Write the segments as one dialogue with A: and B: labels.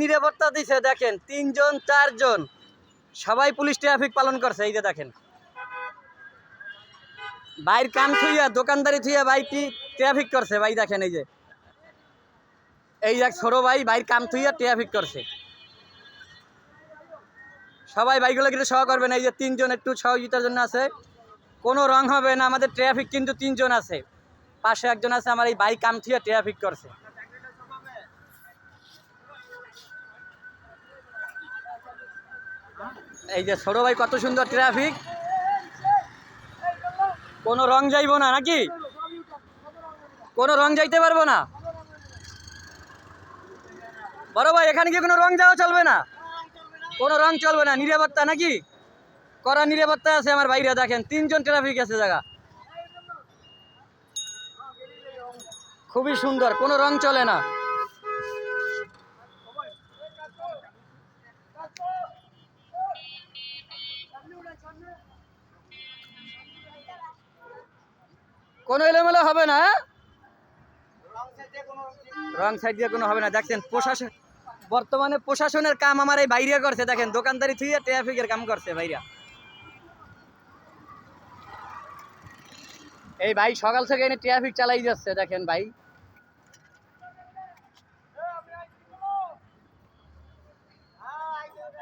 A: নিরাপত্তা দিছে দেখেন, 3 জন 4 জন সবাই পুলিশ ট্রাফিক পালন করছে। এই যে দেখেন, বাইর কাম থুইয়া দোকানদারি থুইয়া ভাই কি ট্রাফিক করছে ভাই। দেখেন এই যে ছোট ভাই বাইর কাম থুইয়া ট্রাফিক করছে। সবাই বাইকগুলো কিন্তু সহ করবেন। এই যে 3 জন একটু সহযোগিতার জন্য আছে, কোনো রং হবে না। আমাদের ট্রাফিক কিন্তু 3 জন আছে, পাশে একজন আছে আমার এই বাইক কাম থুইয়া ট্রাফিক করছে। এই যে ছোট ভাই কত সুন্দর ট্রাফিক, কোনো রং যাইবো না নাকি? কোনো রং যাইতে পারবো না বড় ভাই, এখানে কি কোনো রং যাওয়া চলবে না? কোনো রং চলবে না, নিরাপত্তা নাকি? কড়া নিরাপত্তা আছে আমার ভাইরা। দেখেন 3 জন ট্রাফিক আছে, জায়গা খুবই সুন্দর, কোনো রং চলে না। কোনো এলোমেলো হবে না, রং সাইড দিয়ে কোনো হবে না। দেখছেন প্রশাসন, বর্তমানে প্রশাসনের কাম আমার এই বাইরে করছে। দেখেন দোকানদারি থুইয়া ট্রাফিকের কাম করছে ভাইরা। এই ভাই সকাল থেকে এনে ট্রাফিক চালাই যাচ্ছে। দেখেন ভাই,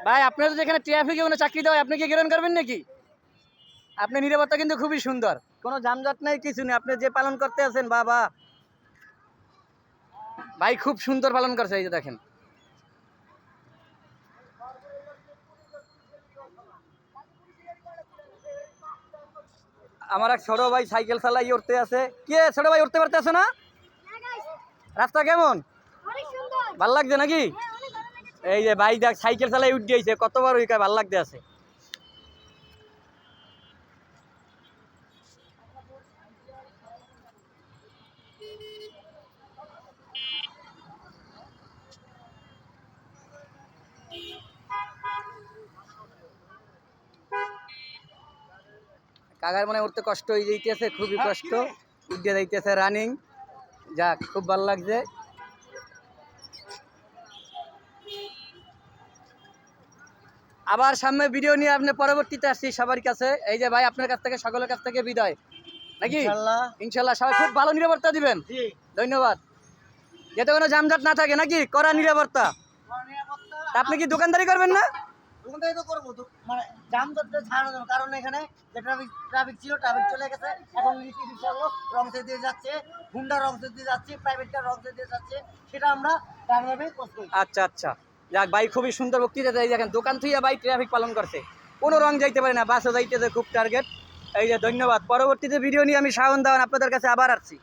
A: ভাই আপনার যদি এখানে ট্রাফিকে কোনো চাকরি দেওয়া হয় আপনি কি গ্রহণ করবেন নাকি? আপনি নিরাপত্তা কিন্তু খুবই সুন্দর, কোনো যানজট নাই, কিছু নেই। আপনি যে পালন করতে আছেন বাবা ভাই, খুব সুন্দর পালন করছে। এই যে দেখেন, আমার এক ছোট ভাই সাইকেল চালাই উঠতে আছে। কে ছোট ভাই উঠতে পারতেছে না? রাস্তা কেমন, ভাল লাগছে নাকি? এই যে ভাই দেখ সাইকেল চালাই উঠে গেছে, কতবার ওই ভাল লাগতে আছে। কাকার মনে উঠতে কষ্ট হয়ে যাইতেছে, খুবই কষ্ট, উঠে যাইতেছে রানিং। যাক, খুব ভালো লাগছে। আবার সামনে ভিডিও নিয়ে আপনি পরবর্তীতে আসছি সবার কাছে। এই যে ভাই আপনার কাছ থেকে, সকলের কাছ থেকে বিদায় নাকি? ইনশাল্লাহ সবাই খুব ভালো নিরাপত্তা দিবেন। ধন্যবাদ। যাতে কোনো জামজাট না থাকে নাকি? কড়া নিরাপত্তা। আপনি কি দোকানদারি করবেন না?
B: দোকানদারি তো করবো, মানে জামজটটা ছাড়ানো, কারণ এখানে যে ট্রাফিক ছিল, ট্রাফিক চলে গেছে। এখন রিক্সাগুলো রং সাইড দিয়ে যাচ্ছে, হুন্ডা রং সাইড দিয়ে যাচ্ছে, প্রাইভেটটা রং সাইড দিয়ে যাচ্ছে, সেটা আমরা ডানভাবে পোস্ট করি।
A: আচ্ছা আচ্ছা, যাক ভাই খুবই সুন্দর বক্তৃতা। এই দেখেন দোকান থুইয়া ভাই ট্রাফিক পালন করছে, কোনো রং যাইতে পারে না, বাসও যাইতেছে খুব টার্গেট। এই যে ধন্যবাদ। পরবর্তীতে ভিডিও নিয়ে আমি শাওন দেওয়ান আপনাদের কাছে আবার আসছি।